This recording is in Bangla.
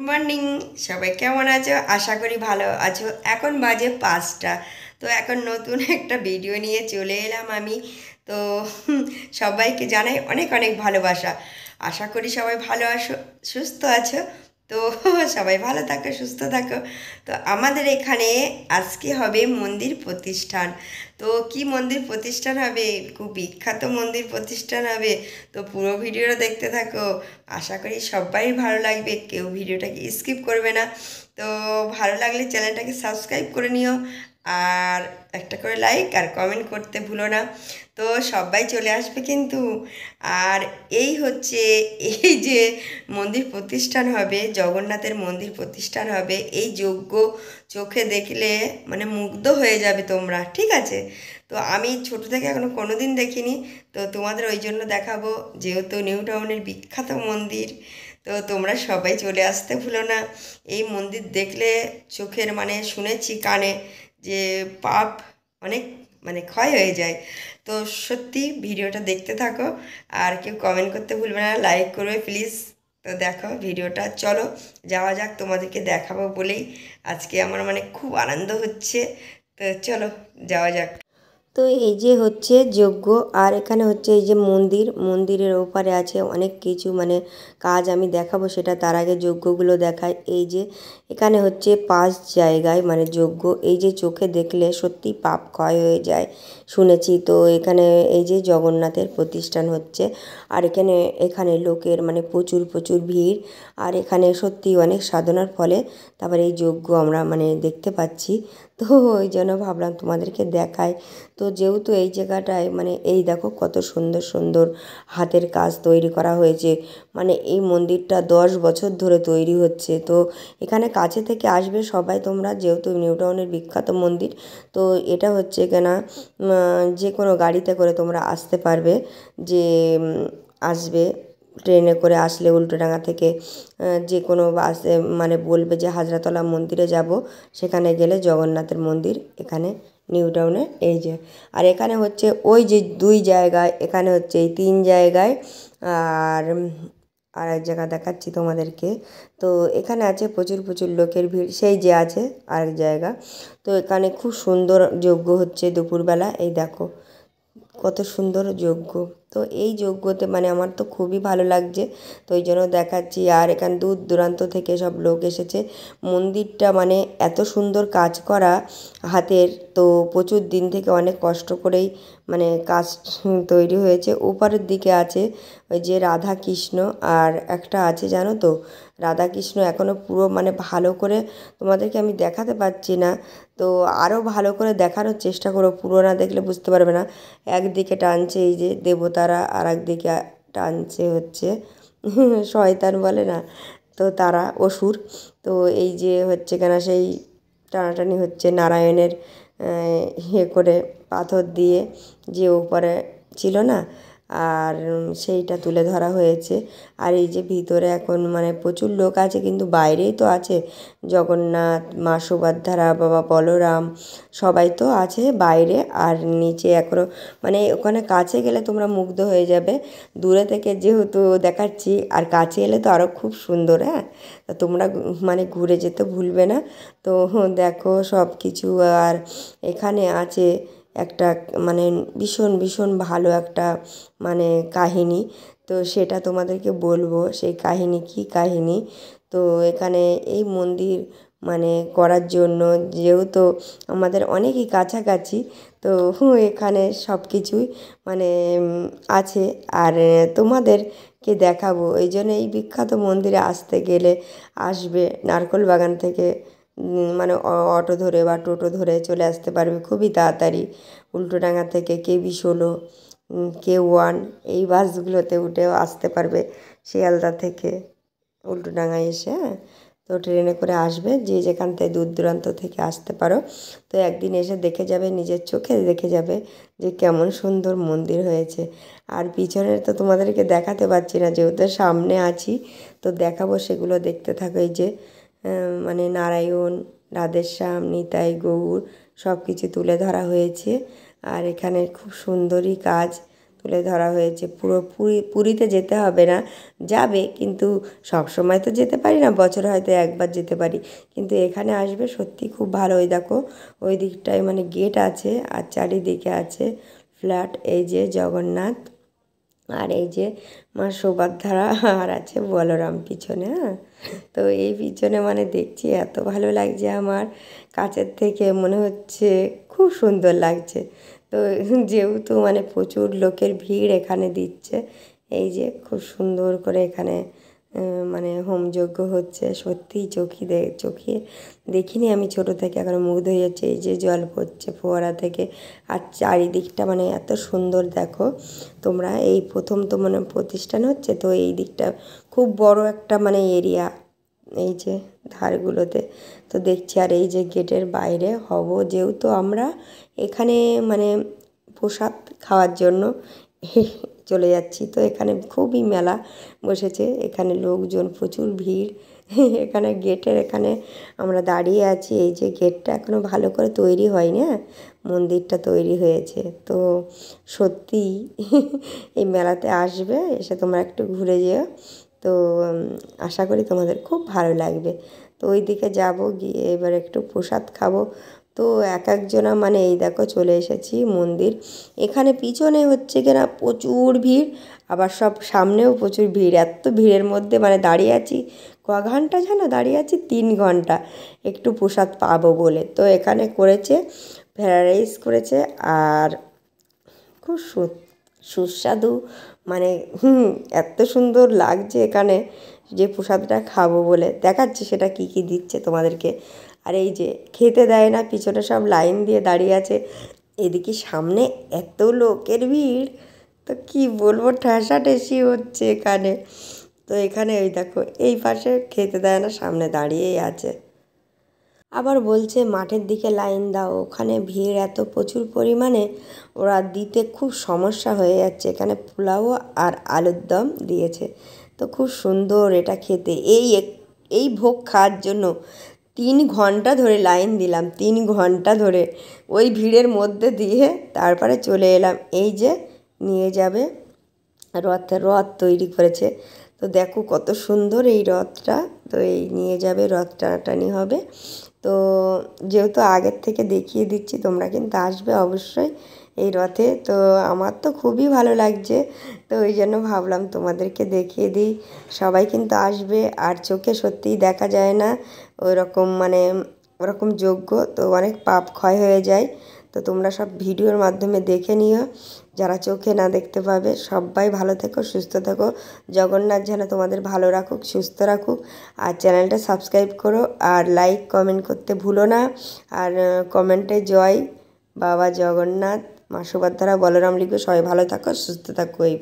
মর্নিং। সবাই কেমন আছো? আশা করি ভালো আছো। এখন বাজে 5টা। তো এখন নতুন একটা ভিডিও নিয়ে চলে এলাম আমি। তো সবাইকে জানাই অনেক অনেক ভালোবাসা। আশা করি সবাই ভালো আছো, সুস্থ আছো। তো সবাই ভালো থাকো, সুস্থ থাকো। তো আমাদের এখানে আজকে হবে মন্দির প্রতিষ্ঠান। তো কি মন্দির প্রতিষ্ঠান হবে? খুব বিখ্যাত মন্দির প্রতিষ্ঠান হবে। তো পুরো ভিডিওটা দেখতে থাকো। আশা করি সবাই ভালো লাগবে, কেউ ভিডিওটাকে স্কিপ করবে না। তো ভালো লাগলে চ্যানেলটাকে সাবস্ক্রাইব করে নিও, আর একটা করে লাইক আর কমেন্ট করতে ভুলো না। তো সবাই চলে আসবে কিন্তু। আর এই হচ্ছে, এই যে মন্দির প্রতিষ্ঠান হবে, জগন্নাথের মন্দির প্রতিষ্ঠান হবে, এই যজ্ঞ চোখে দেখলে মানে মুগ্ধ হয়ে যাবে তোমরা, ঠিক আছে? তো আমি ছোট থেকে এখনো কোনো দিন দেখিনি। তো তোমাদের ওই জন্য দেখাবো, যেহেতু নিউ টাউনের বিখ্যাত মন্দির। তো তোমরা সবাই চলে আসতে ভুলো না। এই মন্দির দেখলে চোখের মানে শুনেছি কানে যে পাপ অনেক মানে ক্ষয় হয়ে যায়। তো সত্যি ভিডিওটা দেখতে থাকো, আর কেউ কমেন্ট করতে ভুলবে না, লাইক করবে প্লিজ। তো দেখো ভিডিওটা, চলো যাওয়া যাক। তোমাদেরকে দেখাবো বলেই আজকে আমার মানে খুব আনন্দ হচ্ছে। তো চলো যাওয়া যাক। তো এই যে হচ্ছে যজ্ঞ, আর এখানে হচ্ছে এই যে মন্দির, মন্দিরের ওপারে আছে অনেক কিছু মানে কাজ আমি দেখাবো, সেটা তার আগে যজ্ঞগুলো দেখায়। এই যে এখানে হচ্ছে 5 জায়গায় মানে যজ্ঞ, এই যে চোখে দেখলে সত্যি পাপ ক্ষয় হয়ে যায় শুনেছি। তো এখানে এই যে জগন্নাথের প্রতিষ্ঠান হচ্ছে, আর এখানে এখানে লোকের মানে প্রচুর প্রচুর ভিড়। আর এখানে সত্যি অনেক সাধনার ফলে তারপরে এই যজ্ঞ আমরা মানে দেখতে পাচ্ছি। তো ওই জন্য ভাবলাম তোমাদেরকে দেখায়। তো যেহেতু এই জায়গাটায় মানে এই দেখো কত সুন্দর সুন্দর হাতের কাজ তৈরি করা হয়েছে, মানে এই মন্দিরটা 10 বছর ধরে তৈরি হচ্ছে। তো এখানে কাছে থেকে আসবে সবাই তোমরা, যেহেতু নিউ টাউনের বিখ্যাত মন্দির। তো এটা হচ্ছে কিনা যে কোনো গাড়িতে করে তোমরা আসতে পারবে, যে আসবে ট্রেনে করে আসলে উল্টোডাঙা থেকে যে কোনো বাসে মানে বলবে যে হাজরাতলা মন্দিরে যাব, সেখানে গেলে জগন্নাথের মন্দির এখানে নিউ টাউনে এই যে। আর এখানে হচ্ছে ওই যে 2 জায়গায়, এখানে হচ্ছে এই 3 জায়গায়। আর আর এক জায়গা দেখাচ্ছি তোমাদেরকে। তো এখানে আছে প্রচুর প্রচুর লোকের ভিড়, সেই যে আছে আরেক জায়গা। তো এখানে খুব সুন্দর যজ্ঞ হচ্ছে দুপুরবেলা, এই দেখো কত সুন্দর যজ্ঞ। তো এই যজ্ঞতে মানে আমার তো খুবই ভালো লাগছে, তো ওই জন্য দেখাচ্ছি। আর এখানে দূর দূরান্ত থেকে সব লোক এসেছে। মন্দিরটা মানে এত সুন্দর কাজ করা হাতের, তো প্রচুর দিন থেকে অনেক কষ্ট করেই মানে কাজ তৈরি হয়েছে। উপরের দিকে আছে ওই যে রাধা কৃষ্ণ, আর একটা আছে জানো তো রাধা কৃষ্ণ এখনও পুরো মানে ভালো করে তোমাদেরকে আমি দেখাতে পারছি না। তো আরও ভালো করে দেখানোর চেষ্টা করো, পুরো না দেখলে বুঝতে পারবে না। একদিকে টানছে এই যে দেবতারা, আর একদিকে টানছে হচ্ছে শয়তান বলে না, তো তারা অসুর। তো এই যে হচ্ছে কেনা সেই টানাটানি হচ্ছে নারায়ণের ইয়ে করে পাথর দিয়ে, যে উপরে ছিল না, আর সেইটা তুলে ধরা হয়েছে। আর এই যে ভিতরে এখন মানে প্রচুর লোক আছে, কিন্তু বাইরেই তো আছে জগন্নাথ, মা সুভদ্রা, বাবা বলরাম, সবাই তো আছে বাইরে। আর নিচে এখনও মানে ওখানে কাছে গেলে তোমরা মুগ্ধ হয়ে যাবে, দূরে থেকে যেহেতু দেখাচ্ছি, আর কাছে এলে তো আরও খুব সুন্দর। হ্যাঁ, তা তোমরা মানে ঘুরে যেতে ভুলবে না। তো দেখো সব কিছু। আর এখানে আছে একটা মানে ভীষণ ভীষণ ভালো একটা মানে কাহিনী, তো সেটা তোমাদেরকে বলবো সেই কাহিনী, কী কাহিনী। তো এখানে এই মন্দির মানে করার জন্য যেহেতু আমাদের অনেকই কাছাকাছি, তো এখানে সব কিছুই মানে আছে। আর তোমাদেরকে দেখাবো, এই জন্য এই বিখ্যাত মন্দিরে আসতে গেলে আসবে নারকেল বাগান থেকে মানে অটো ধরে বা টোটো ধরে চলে আসতে পারবে খুবই তাড়াতাড়ি। উল্টোডাঙা থেকে KB16, K1 এই বাসগুলোতে উঠেও আসতে পারবে শিয়ালদা থেকে উল্টোডাঙায় এসে। হ্যাঁ, তো ট্রেনে করে আসবে, যে যেখান থেকে দূর দূরান্ত থেকে আসতে পারো। তো একদিন এসে দেখে যাবে, নিজের চোখে দেখে যাবে যে কেমন সুন্দর মন্দির হয়েছে। আর পিছনের তো তোমাদেরকে দেখাতে পারছি না, যেহেতু সামনে আছি। তো দেখাবো, সেগুলো দেখতে থাকো। এই যে মানে নারায়ণ, রাধেশ্যাম, নিতাই গৌর সব কিছু তুলে ধরা হয়েছে। আর এখানে খুব সুন্দরই কাজ তুলে ধরা হয়েছে। পুরীতে যেতে হবে না, যাবে, কিন্তু সব সময় তো যেতে পারি না, বছরে হয়তো একবার যেতে পারি, কিন্তু এখানে আসবে সত্যি খুব ভালো। ওই দেখো ওই দিকটায় মানে গেট আছে আর চারিদিকে আছে ফ্ল্যাট। এই যে জগন্নাথ, আর এই যে মা সুভদ্রা, আর আছে বলরাম পিছনে। হ্যাঁ, তো এই পিছনে মানে দেখছি এত ভালো লাগছে আমার, কাছের থেকে মনে হচ্ছে খুব সুন্দর লাগছে। তো যেহেতু মানে প্রচুর লোকের ভিড় এখানে দিচ্ছে, এই যে খুব সুন্দর করে এখানে মানে হোমযজ্ঞ হচ্ছে। সত্যিই চোখে দেখিনি আমি ছোট থেকে, এখন মুগ্ধ হয়ে যাচ্ছে। এই যে জল পড়ছে ফোয়ারা থেকে, আর চারিদিকটা মানে এত সুন্দর। দেখো তোমরা, এই প্রথম তো মানে প্রতিষ্ঠান হচ্ছে, তো এই দিকটা খুব বড় একটা মানে এরিয়া, এই যে ধারগুলোতে তো দেখছি। আর এই যে গেটের বাইরে হব, যেহেতু আমরা এখানে মানে প্রসাদ খাওয়ার জন্য চলে যাচ্ছি, তো এখানে খুবই মেলা বসেছে, এখানে লোকজন প্রচুর ভিড়। এখানে গেটের এখানে আমরা দাঁড়িয়ে আছি। এই যে গেটটা এখনও ভালো করে তৈরি হয়নি, হ্যাঁ, মন্দিরটা তৈরি হয়েছে। তো সত্যিই এই মেলাতে আসবে, এসে তোমরা একটু ঘুরে যেও, তো আশা করি তোমাদের খুব ভালো লাগবে। তো ওই দিকে যাব, গিয়ে এবার একটু প্রসাদ খাবো। তো এক একজনা মানে এই দেখো চলে এসেছি মন্দির। এখানে পিছনে হচ্ছে কিনা প্রচুর ভিড়, আবার সব সামনেও প্রচুর ভিড়। এত ভিড়ের মধ্যে মানে দাঁড়িয়ে আছি ক ঘন্টা, জানো দাঁড়িয়ে আছি 3 ঘন্টা একটু প্রসাদ পাবো বলে। তো এখানে করেছে ফ্রায়েড রাইস করেছে, আর খুব সুস্বাদু মানে এত সুন্দর লাগছে এখানে যে প্রসাদটা খাবো বলে দেখাচ্ছি সেটা কি কি দিচ্ছে তোমাদেরকে। আর এই যে খেতে দেয় না, পিছনে সব লাইন দিয়ে দাঁড়িয়ে আছে, এদিকে সামনে এত লোকের ভিড়, তো কি বলবো, ঠেসাঠেসি হচ্ছে এখানে। তো এখানে ওই দেখো এই পাশে খেতে দেয় না, সামনে দাঁড়িয়েই আছে। আবার বলছে মাঠের দিকে লাইন দাও, ওখানে ভিড় এত প্রচুর পরিমাণে, ওরা দিতে খুব সমস্যা হয়ে যাচ্ছে। এখানে পোলাও আর আলুর দম দিয়েছে, তো খুব সুন্দর এটা খেতে। এই ভোগ খাওয়ার জন্য 3 ঘন্টা ধরে লাইন দিলাম, 3 ঘন্টা ধরে ওই ভিড়ের মধ্যে দিয়ে তারপরে চলে এলাম। এই যে নিয়ে যাবে রথ তৈরি করেছে, তো দেখো কত সুন্দর এই রথটা। তো এই নিয়ে যাবে, রথ টানাটানি হবে। তো যেহেতু আগের থেকে দেখিয়ে দিচ্ছি, তোমরা কিন্তু আসবে অবশ্যই এই রথে। তো আমার তো খুবই ভালো লাগছে, তো ওই জন্য ভাবলাম তোমাদেরকে দেখিয়ে দিই। সবাই কিন্তু আসবে, আর চোখে সত্যিই দেখা যায় না ওই রকম মানে ওরকম যজ্ঞ, তো অনেক পাপ ক্ষয় হয়ে যায়। তো তোমরা সব ভিডিওর মাধ্যমে দেখে নিও, যারা চোখে না দেখতে পাবে। সবাই ভালো থেকো, সুস্থ থেকো, জগন্নাথ যেন তোমাদের ভালো রাখুক, সুস্থ রাখুক। আর চ্যানেলটা সাবস্ক্রাইব করো, আর লাইক কমেন্ট করতে ভুলো না। আর কমেন্টে জয় বাবা জগন্নাথ, মা সুভদ্রা, বলরাম লিখো। সবাই ভালো থাকো, সুস্থ থাকো। এই